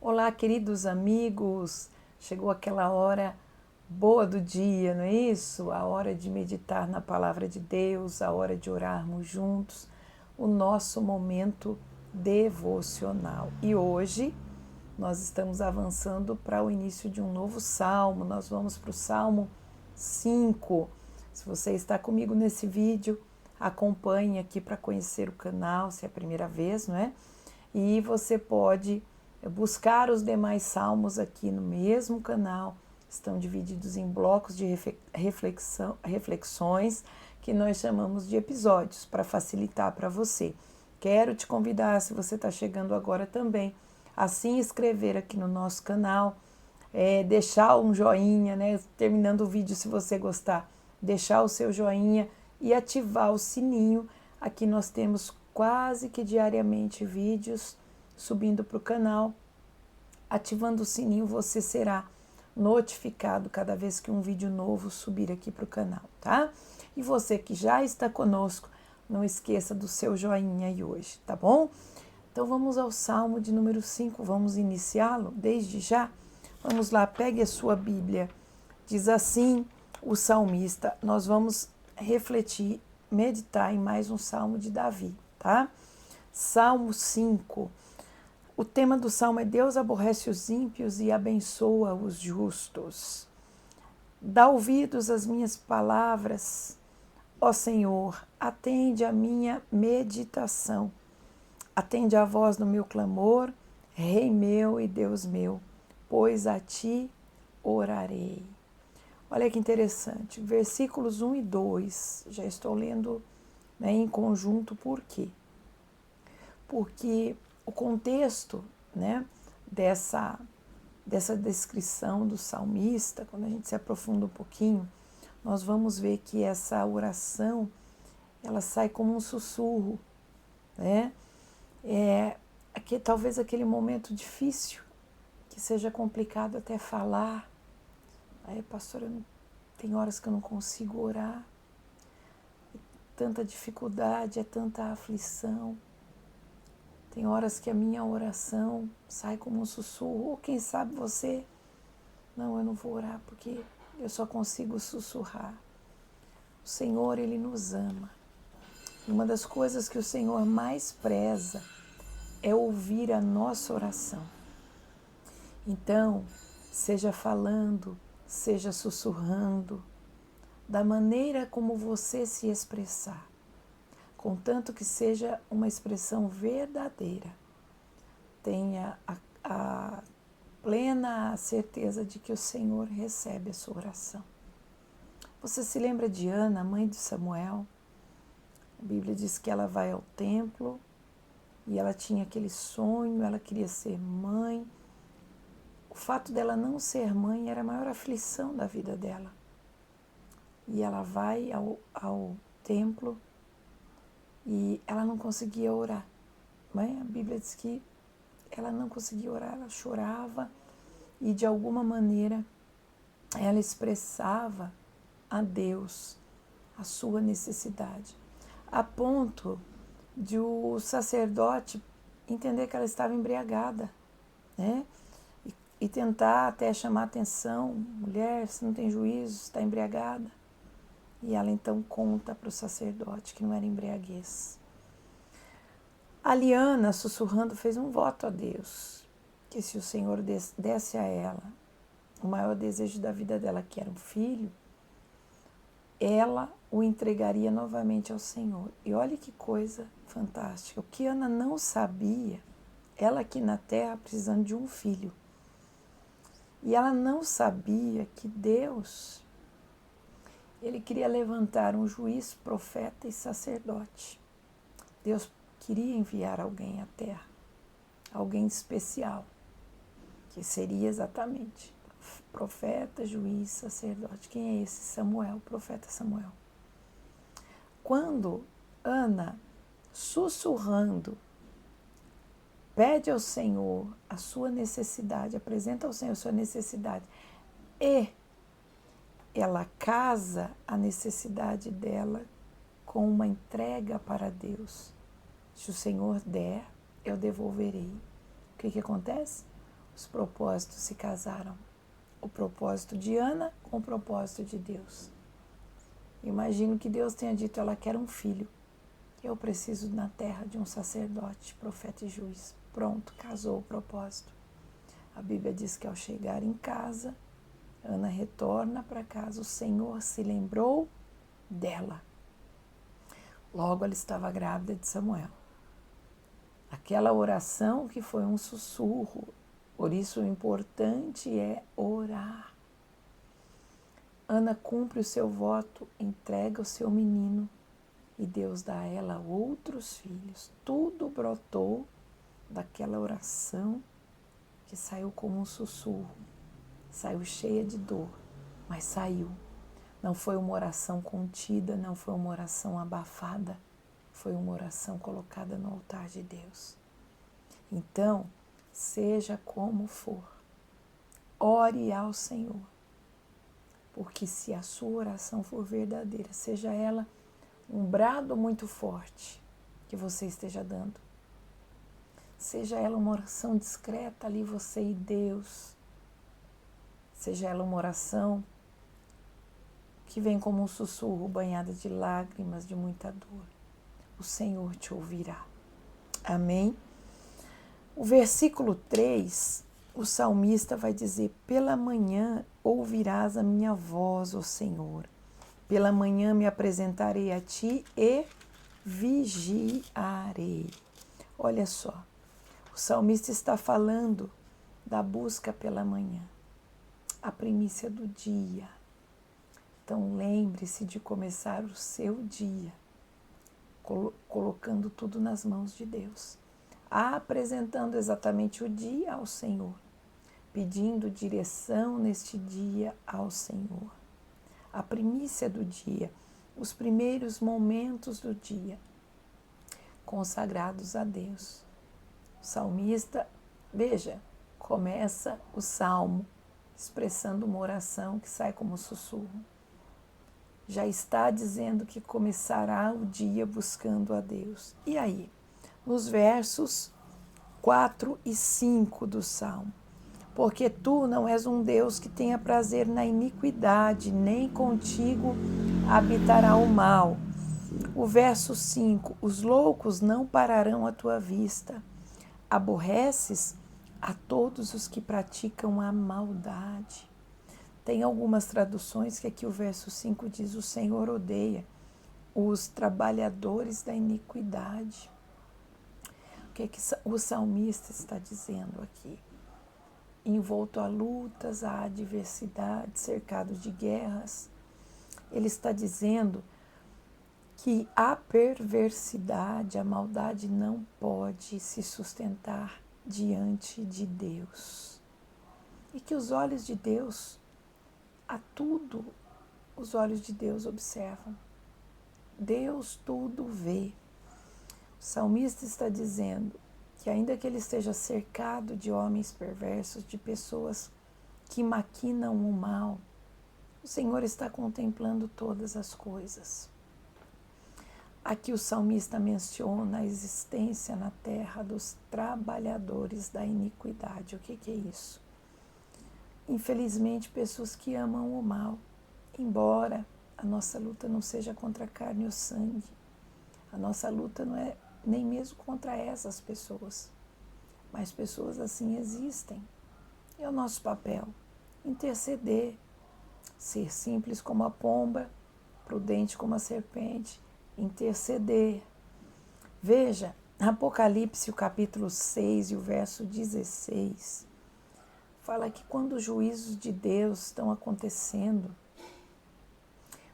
Olá, queridos amigos! Chegou aquela hora boa do dia, não é isso? A hora de meditar na palavra de Deus, a hora de orarmos juntos, o nosso momento devocional. E hoje nós estamos avançando para o início de um novo salmo. Nós vamos para o Salmo 5. Se você está comigo nesse vídeo, acompanhe aqui para conhecer o canal, se é a primeira vez, não é? E você pode buscar os demais salmos aqui no mesmo canal. Estão divididos em blocos de reflexões que nós chamamos de episódios, para facilitar para você. Quero te convidar, se você está chegando agora também, a se inscrever aqui no nosso canal, deixar um joinha, né? Terminando o vídeo, se você gostar, deixar o seu joinha e ativar o sininho. Aqui nós temos quase que diariamente vídeos subindo para o canal. Ativando o sininho, você será notificado cada vez que um vídeo novo subir aqui para o canal, tá? E você que já está conosco, não esqueça do seu joinha aí hoje, tá bom? Então vamos ao Salmo de número 5, vamos iniciá-lo desde já? Vamos lá, pegue a sua Bíblia. Diz assim o salmista, nós vamos refletir, meditar em mais um Salmo de Davi, tá? Salmo 5. O tema do Salmo é: Deus aborrece os ímpios e abençoa os justos. Dá ouvidos às minhas palavras, ó Senhor, atende a minha meditação. Atende a voz do meu clamor, Rei meu e Deus meu, pois a ti orarei. Olha que interessante, versículos 1 e 2, já estou lendo, né, em conjunto, por quê? Porque o contexto, né, dessa descrição do salmista, quando a gente se aprofunda um pouquinho, nós vamos ver que essa oração, ela sai como um sussurro, né? Talvez aquele momento difícil, que seja complicado até falar. Aí, pastora, tem horas que eu não consigo orar, é tanta dificuldade, é tanta aflição. Tem horas que a minha oração sai como um sussurro, ou quem sabe você, não, eu não vou orar porque eu só consigo sussurrar. O Senhor, Ele nos ama. Uma das coisas que o Senhor mais preza é ouvir a nossa oração. Então, seja falando, seja sussurrando, da maneira como você se expressar, contanto que seja uma expressão verdadeira. Tenha a plena certeza de que o Senhor recebe a sua oração. Você se lembra de Ana, mãe de Samuel? A Bíblia diz que ela vai ao templo e ela tinha aquele sonho, ela queria ser mãe. O fato dela não ser mãe era a maior aflição da vida dela. E ela vai ao templo e ela não conseguia orar. A Bíblia diz que ela não conseguia orar, ela chorava e de alguma maneira ela expressava a Deus a sua necessidade, a ponto de o sacerdote entender que ela estava embriagada, né? E tentar até chamar a atenção: mulher, você não tem juízo, está embriagada. E ela então conta para o sacerdote que não era embriaguez. A Liana, sussurrando, fez um voto a Deus, que se o Senhor desse a ela o maior desejo da vida dela, que era um filho, ela o entregaria novamente ao Senhor. E olha que coisa fantástica. O que Ana não sabia, ela aqui na terra precisando de um filho. E ela não sabia que Deus, Ele queria levantar um juiz, profeta e sacerdote. Deus queria enviar alguém à terra, alguém especial, que seria exatamente profeta, juiz, sacerdote. Quem é esse? Samuel, o profeta Samuel. Quando Ana, sussurrando, pede ao Senhor a sua necessidade, apresenta ao Senhor a sua necessidade, e ela casa a necessidade dela com uma entrega para Deus. Se o Senhor der, eu devolverei. O que acontece? O os propósitos se casaram. O propósito de Ana com o propósito de Deus. Imagino que Deus tenha dito, ela quer um filho. Eu preciso na terra de um sacerdote, profeta e juiz. Pronto, casou o propósito. A Bíblia diz que ao chegar em casa, Ana retorna para casa, o Senhor se lembrou dela. Logo ela estava grávida de Samuel. Aquela oração que foi um sussurro, por isso o importante é orar. Ana cumpre o seu voto, entrega o seu menino e Deus dá a ela outros filhos. Tudo brotou daquela oração que saiu como um sussurro, saiu cheia de dor, mas saiu. Não foi uma oração contida, não foi uma oração abafada, foi uma oração colocada no altar de Deus. Então, seja como for, ore ao Senhor, porque se a sua oração for verdadeira, seja ela um brado muito forte que você esteja dando, seja ela uma oração discreta ali, você e Deus, seja ela uma oração que vem como um sussurro banhada de lágrimas, de muita dor, o Senhor te ouvirá. Amém? O versículo 3, o salmista vai dizer, pela manhã ouvirás a minha voz, ó Senhor, pela manhã me apresentarei a ti e vigiarei. Olha só, o salmista está falando da busca pela manhã, a primícia do dia. Então lembre-se de começar o seu dia colocando tudo nas mãos de Deus, apresentando exatamente o dia ao Senhor, pedindo direção neste dia ao Senhor. A primícia do dia, os primeiros momentos do dia, consagrados a Deus. O salmista, veja, começa o salmo expressando uma oração que sai como sussurro. Já está dizendo que começará o dia buscando a Deus. E aí? Nos versos 4 e 5 do Salmo. Porque tu não és um Deus que tenha prazer na iniquidade, nem contigo habitará o mal. O verso 5. Os loucos não pararão à tua vista. Aborreces a todos os que praticam a maldade. Tem algumas traduções que aqui o verso 5 diz, o Senhor odeia os trabalhadores da iniquidade. O que o salmista está dizendo aqui? Envolto a lutas, a adversidade, cercado de guerras, ele está dizendo que a perversidade, a maldade não pode se sustentar diante de Deus. E que os olhos de Deus, a tudo, os olhos de Deus observam. Deus tudo vê. O salmista está dizendo que ainda que ele esteja cercado de homens perversos, de pessoas que maquinam o mal, o Senhor está contemplando todas as coisas. Aqui o salmista menciona a existência na terra dos trabalhadores da iniquidade. O que é isso? Infelizmente, pessoas que amam o mal, embora a nossa luta não seja contra a carne e o sangue, a nossa luta não é nem mesmo contra essas pessoas, mas pessoas assim existem. E é o nosso papel interceder, ser simples como a pomba, prudente como a serpente, interceder. Veja, Apocalipse, o capítulo 6 e o verso 16, fala que quando os juízos de Deus estão acontecendo,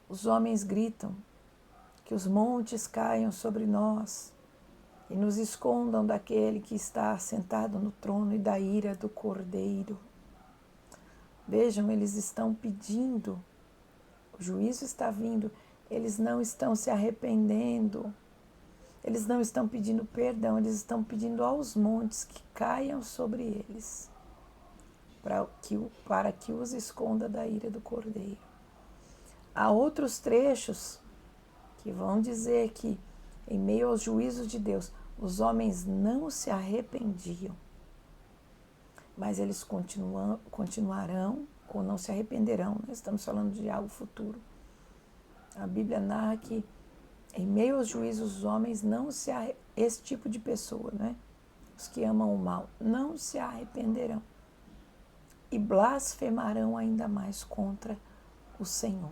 os homens gritam que os montes caiam sobre nós e nos escondam daquele que está sentado no trono e da ira do Cordeiro. Vejam, eles estão pedindo, o juízo está vindo, eles não estão se arrependendo, eles não estão pedindo perdão, eles estão pedindo aos montes que caiam sobre eles, para que os esconda da ira do Cordeiro. Há outros trechos que vão dizer que, em meio aos juízos de Deus, os homens não se arrependiam. mas eles continuarão ou não se arrependerão. Nós estamos falando de algo futuro. A Bíblia narra que em meio aos juízos os homens não se esse tipo de pessoa, né? Os que amam o mal, não se arrependerão e blasfemarão ainda mais contra o Senhor.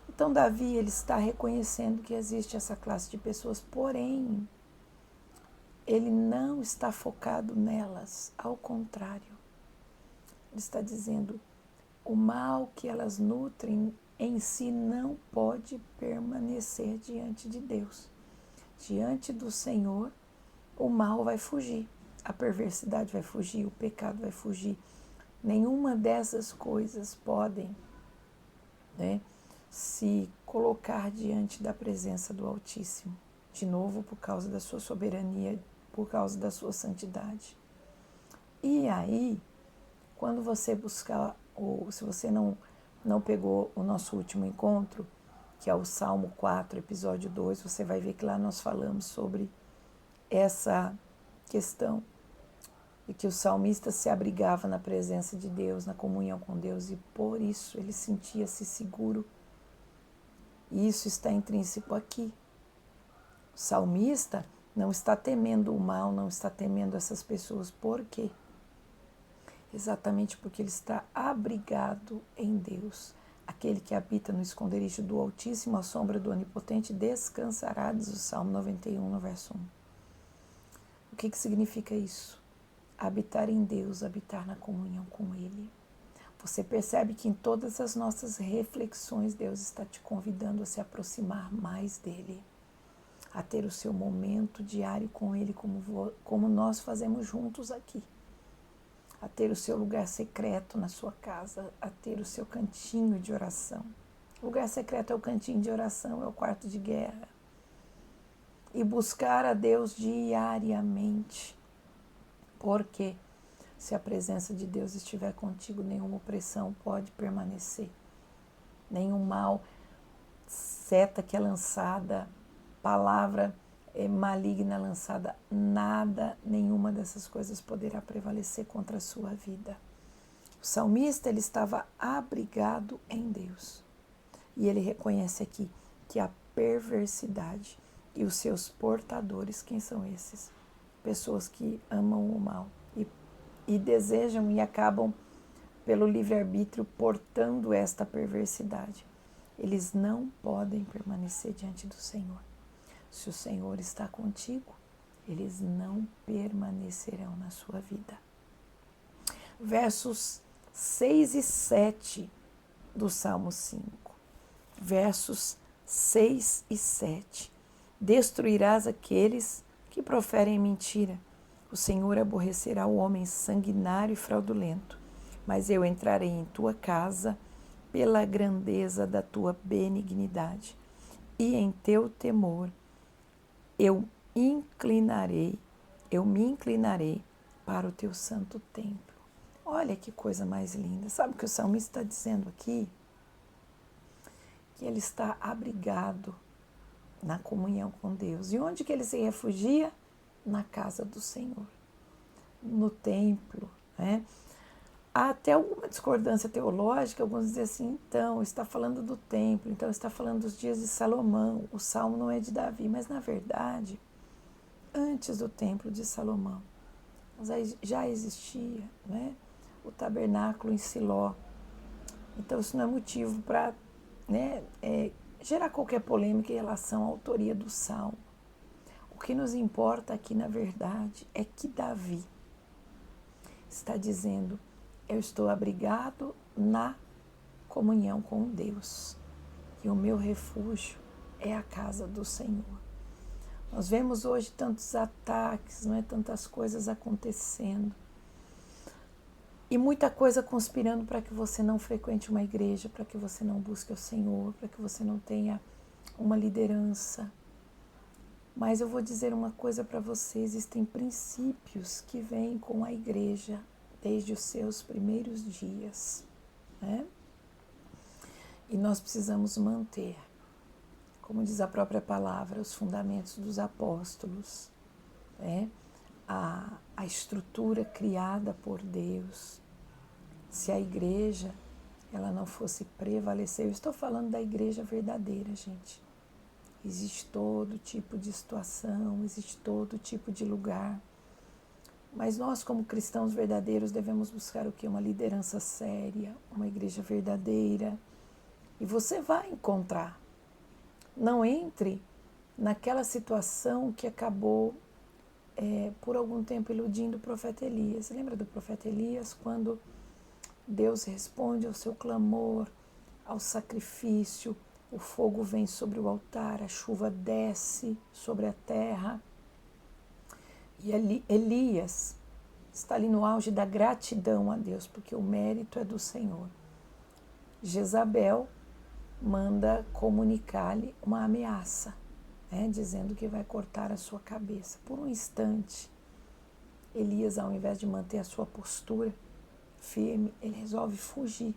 Então Davi, ele está reconhecendo que existe essa classe de pessoas, porém, ele não está focado nelas, ao contrário. Ele está dizendo, o mal que elas nutrem em si não pode permanecer diante de Deus. Diante do Senhor, o mal vai fugir, a perversidade vai fugir, o pecado vai fugir. Nenhuma dessas coisas podem, né, se colocar diante da presença do Altíssimo. De novo, por causa da sua soberania, por causa da sua santidade. E aí, quando você buscar, ou se você não pegou o nosso último encontro, que é o Salmo 4, episódio 2, você vai ver que lá nós falamos sobre essa questão de que o salmista se abrigava na presença de Deus, na comunhão com Deus, e por isso ele sentia-se seguro. E isso está intrínseco aqui. O salmista não está temendo o mal, não está temendo essas pessoas. Por quê? Exatamente porque ele está abrigado em Deus. Aquele que habita no esconderijo do Altíssimo, à sombra do Onipotente, descansará, diz o Salmo 91, no verso 1. O que significa isso? Habitar em Deus, habitar na comunhão com Ele. Você percebe que em todas as nossas reflexões, Deus está te convidando a se aproximar mais dEle, a ter o seu momento diário com Ele, como nós fazemos juntos aqui, a ter o seu lugar secreto na sua casa, a ter o seu cantinho de oração. O lugar secreto é o cantinho de oração, é o quarto de guerra. E buscar a Deus diariamente, porque se a presença de Deus estiver contigo, nenhuma opressão pode permanecer, nenhum mal, seta que é lançada, palavra maligna lançada, nada, nenhuma dessas coisas poderá prevalecer contra a sua vida. O salmista, ele estava abrigado em Deus. E ele reconhece aqui que a perversidade e os seus portadores, quem são esses? Pessoas que amam o mal e desejam e acabam, pelo livre-arbítrio, portando esta perversidade. Eles não podem permanecer diante do Senhor. Se o Senhor está contigo, eles não permanecerão na sua vida. Versos 6 e 7 do Salmo 5. Versos 6 e 7. Destruirás aqueles que proferem mentira. O Senhor aborrecerá o homem sanguinário e fraudulento, mas eu entrarei em tua casa pela grandeza da tua benignidade, e em teu temor eu me inclinarei para o teu santo templo. Olha que coisa mais linda. Sabe o que o salmista está dizendo aqui? Que ele está abrigado na comunhão com Deus. E onde que ele se refugia? Na casa do Senhor, no templo, né? Há até alguma discordância teológica, alguns dizem assim, então, está falando do templo, então está falando dos dias de Salomão, o salmo não é de Davi, mas na verdade, antes do templo de Salomão, já existia, né, o tabernáculo em Siló. Então isso não é motivo para, né, gerar qualquer polêmica em relação à autoria do salmo. O que nos importa aqui, na verdade, é que Davi está dizendo, eu estou abrigado na comunhão com Deus e o meu refúgio é a casa do Senhor. Nós vemos hoje tantos ataques, não é? Tantas coisas acontecendo e muita coisa conspirando para que você não frequente uma igreja, para que você não busque o Senhor, para que você não tenha uma liderança. Mas eu vou dizer uma coisa para você, existem princípios que vêm com a igreja desde os seus primeiros dias, né? E nós precisamos manter, como diz a própria palavra, os fundamentos dos apóstolos, né? a estrutura criada por Deus, se a igreja ela não fosse prevalecer, eu estou falando da igreja verdadeira, gente. Existe todo tipo de situação, existe todo tipo de lugar. Mas nós, como cristãos verdadeiros, devemos buscar o quê? Uma liderança séria, uma igreja verdadeira. E você vai encontrar. Não entre naquela situação que acabou, por algum tempo, iludindo o profeta Elias. Lembra do profeta Elias, quando Deus responde ao seu clamor, ao sacrifício, o fogo vem sobre o altar, a chuva desce sobre a terra. E Elias está ali no auge da gratidão a Deus, porque o mérito é do Senhor. Jezabel manda comunicar-lhe uma ameaça, dizendo que vai cortar a sua cabeça. Por um instante, Elias, ao invés de manter a sua postura firme, ele resolve fugir.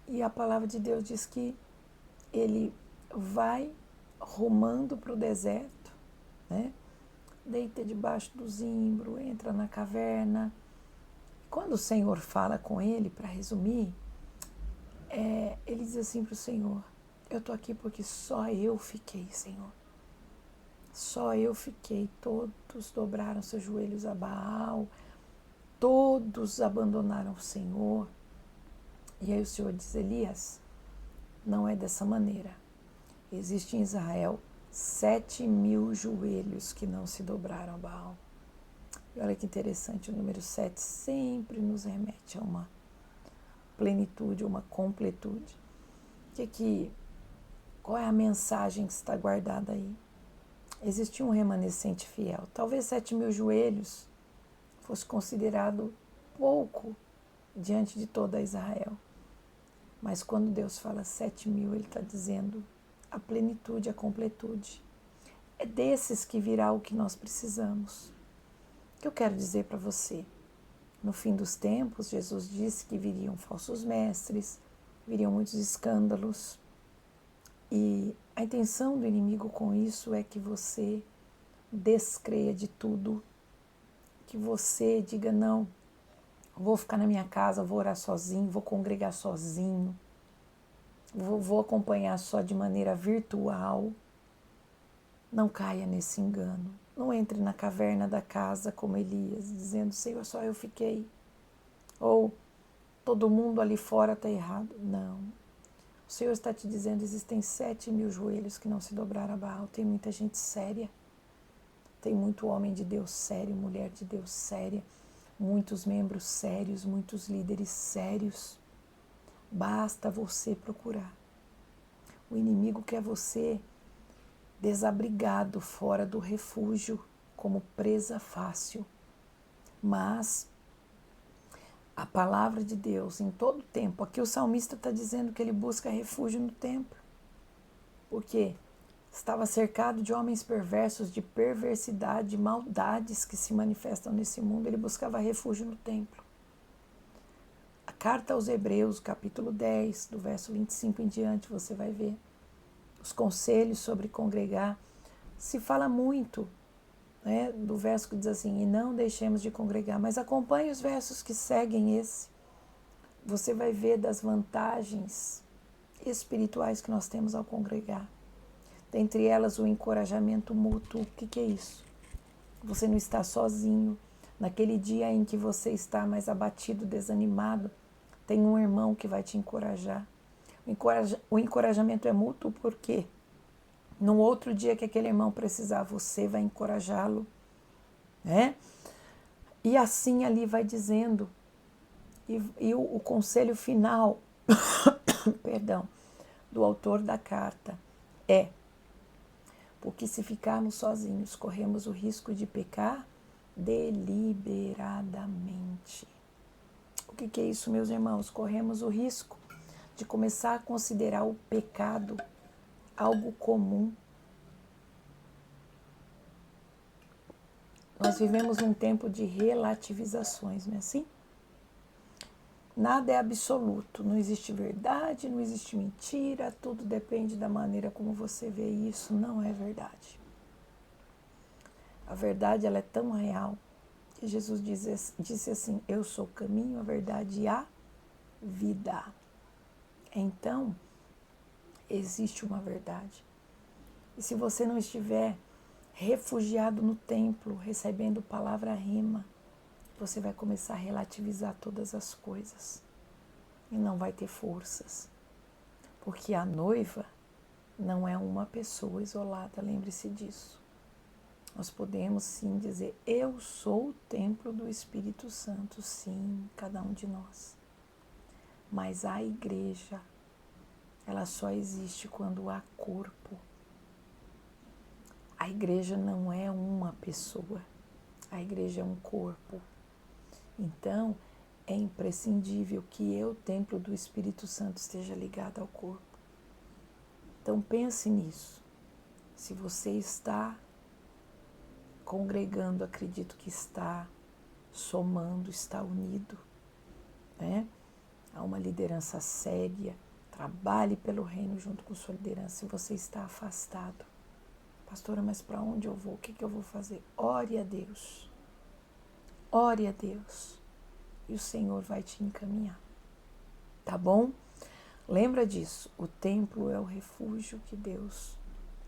E a palavra de Deus diz que ele vai rumando para o deserto, deita debaixo do zimbro, entra na caverna. Quando o Senhor fala com ele, para resumir, ele diz assim para o Senhor: eu estou aqui porque só eu fiquei, Senhor. Só eu fiquei. Todos dobraram seus joelhos a Baal, todos abandonaram o Senhor. E aí o Senhor diz: Elias, não é dessa maneira. Existe em Israel 7.000 joelhos que não se dobraram a Baal. E olha que interessante, o número 7 sempre nos remete a uma plenitude, uma completude. Qual é a mensagem que está guardada aí? Existia um remanescente fiel. Talvez 7.000 joelhos fosse considerado pouco diante de toda Israel. Mas quando Deus fala 7.000, Ele está dizendo a plenitude, a completude. É desses que virá o que nós precisamos. O que eu quero dizer para você? No fim dos tempos, Jesus disse que viriam falsos mestres, viriam muitos escândalos. E a intenção do inimigo com isso é que você descreia de tudo, que você diga: não, vou ficar na minha casa, vou orar sozinho, vou congregar sozinho, vou acompanhar só de maneira virtual. Não caia nesse engano. Não entre na caverna da casa como Elias, dizendo: Senhor, só eu fiquei. Ou todo mundo ali fora está errado. Não. O Senhor está te dizendo: existem 7.000 joelhos que não se dobraram a Baal. Tem muita gente séria. Tem muito homem de Deus sério, mulher de Deus séria. Muitos membros sérios, muitos líderes sérios. Basta você procurar. O inimigo quer você desabrigado, fora do refúgio, como presa fácil. Mas a palavra de Deus em todo tempo, aqui o salmista está dizendo que ele busca refúgio no templo, porque estava cercado de homens perversos, de perversidade, de maldades que se manifestam nesse mundo. Ele buscava refúgio no templo. A carta aos Hebreus, capítulo 10, do verso 25 em diante, você vai ver os conselhos sobre congregar. Se fala muito, do verso que diz assim: e não deixemos de congregar, mas acompanhe os versos que seguem esse. Você vai ver das vantagens espirituais que nós temos ao congregar. Dentre elas, o encorajamento mútuo. O que é isso? Você não está sozinho. Naquele dia em que você está mais abatido, desanimado, tem um irmão que vai te encorajar. O encorajamento é mútuo porque no outro dia que aquele irmão precisar, você vai encorajá-lo. E assim ali vai dizendo. E o conselho final perdão, do autor da carta é: porque se ficarmos sozinhos, corremos o risco de pecar deliberadamente. O que é isso, meus irmãos? Corremos o risco de começar a considerar o pecado algo comum. Nós vivemos um tempo de relativizações, não é assim? Nada é absoluto, não existe verdade, não existe mentira, tudo depende da maneira como você vê isso, não é verdade. A verdade, ela é tão real que Jesus disse assim: eu sou o caminho, a verdade e a vida. Então, existe uma verdade. E se você não estiver refugiado no templo, recebendo palavra rima, você vai começar a relativizar todas as coisas e não vai ter forças. Porque a noiva não é uma pessoa isolada, lembre-se disso. Nós podemos sim dizer, eu sou o templo do Espírito Santo, sim, cada um de nós. Mas a igreja, ela só existe quando há corpo. A igreja não é uma pessoa, a igreja é um corpo. Então, é imprescindível que eu, templo do Espírito Santo, esteja ligado ao corpo. Então, pense nisso. Se você está congregando, acredito que está somando, está unido, né? Há uma liderança séria, trabalhe pelo reino junto com sua liderança. Se você está afastado, pastora, mas para onde eu vou? O que eu vou fazer? Ore a Deus. Ore a Deus. E o Senhor vai te encaminhar. Tá bom? Lembra disso. O templo é o refúgio que Deus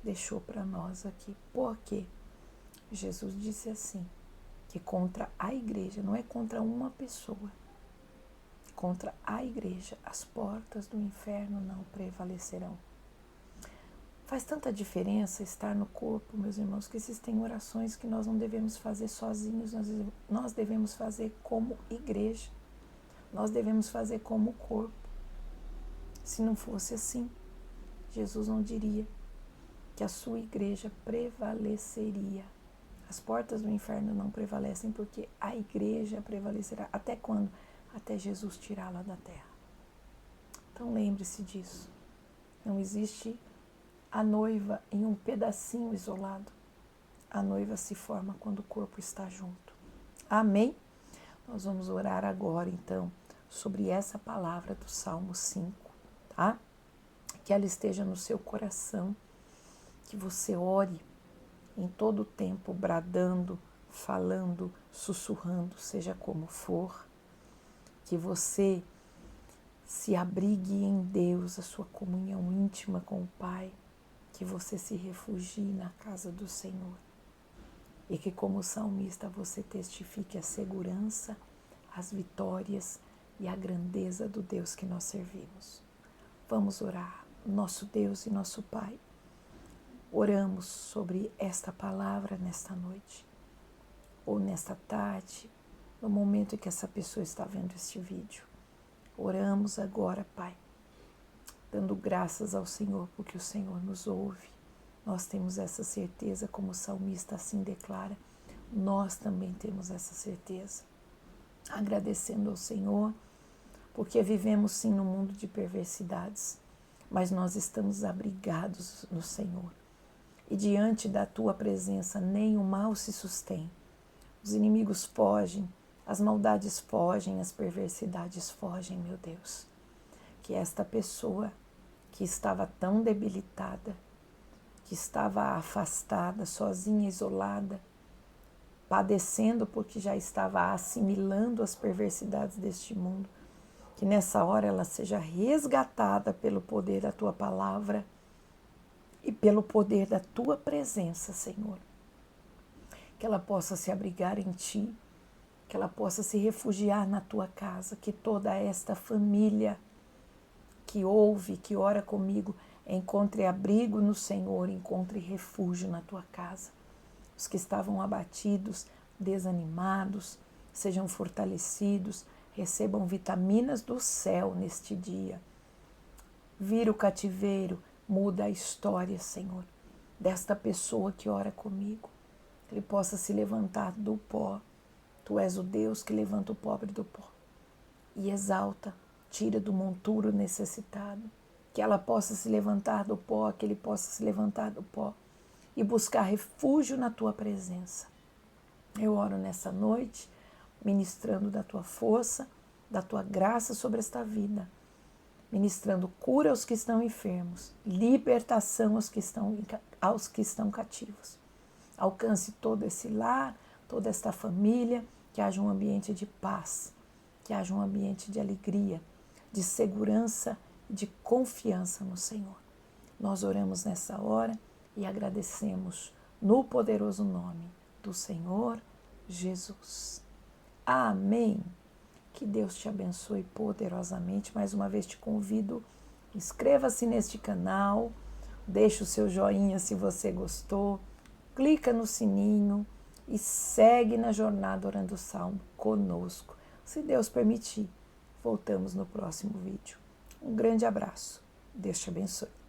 deixou para nós aqui. Por quê? Jesus disse assim, que contra a igreja, não é contra uma pessoa, contra a igreja, as portas do inferno não prevalecerão. Faz tanta diferença estar no corpo, meus irmãos, que existem orações que nós não devemos fazer sozinhos, nós devemos fazer como igreja, nós devemos fazer como corpo. Se não fosse assim, Jesus não diria que a sua igreja prevaleceria. As portas do inferno não prevalecem porque a igreja prevalecerá. Até quando? Até Jesus tirá-la da terra. Então lembre-se disso. Não existe a noiva em um pedacinho isolado. A noiva se forma quando o corpo está junto. Amém? Nós vamos orar agora, então, sobre essa palavra do Salmo 5, tá? Que ela esteja no seu coração, que você ore em todo o tempo, bradando, falando, sussurrando, seja como for, que você se abrigue em Deus, a sua comunhão íntima com o Pai, que você se refugie na casa do Senhor e que, como salmista, você testifique a segurança, as vitórias e a grandeza do Deus que nós servimos. Vamos orar. Nosso Deus e nosso Pai, oramos sobre esta palavra nesta noite, ou nesta tarde, no momento em que essa pessoa está vendo este vídeo. Oramos agora, Pai, dando graças ao Senhor, porque o Senhor nos ouve. Nós temos essa certeza, como o salmista assim declara, nós também temos essa certeza. Agradecendo ao Senhor, porque vivemos sim num mundo de perversidades, mas nós estamos abrigados no Senhor. E diante da Tua presença, nem o mal se sustém. Os inimigos fogem, as maldades fogem, as perversidades fogem, meu Deus. Que esta pessoa que estava tão debilitada, que estava afastada, sozinha, isolada, padecendo porque já estava assimilando as perversidades deste mundo, que nessa hora ela seja resgatada pelo poder da Tua palavra e pelo poder da Tua presença, Senhor. Que ela possa se abrigar em Ti, que ela possa se refugiar na Tua casa, que toda esta família que ouve, que ora comigo, encontre abrigo no Senhor, encontre refúgio na Tua casa. Os que estavam abatidos, desanimados, sejam fortalecidos, recebam vitaminas do céu neste dia. Vira o cativeiro, muda a história, Senhor, desta pessoa que ora comigo. Que ele possa se levantar do pó. Tu és o Deus que levanta o pobre do pó e exalta, tira do monturo necessitado. Que ela possa se levantar do pó, que ele possa se levantar do pó e buscar refúgio na Tua presença. Eu oro nessa noite, ministrando da Tua força, da Tua graça sobre esta vida, ministrando cura aos que estão enfermos, libertação aos que estão cativos. alcance todo esse lar, toda esta família, que haja um ambiente de paz, que haja um ambiente de alegria, de segurança, de confiança no Senhor. Nós oramos nessa hora e agradecemos no poderoso nome do Senhor Jesus. Amém. Que Deus te abençoe poderosamente. Mais uma vez te convido, inscreva-se neste canal, deixe o seu joinha se você gostou, clica no sininho e segue na jornada Orando o Salmo conosco. Se Deus permitir, voltamos no próximo vídeo. Um grande abraço. Deus te abençoe.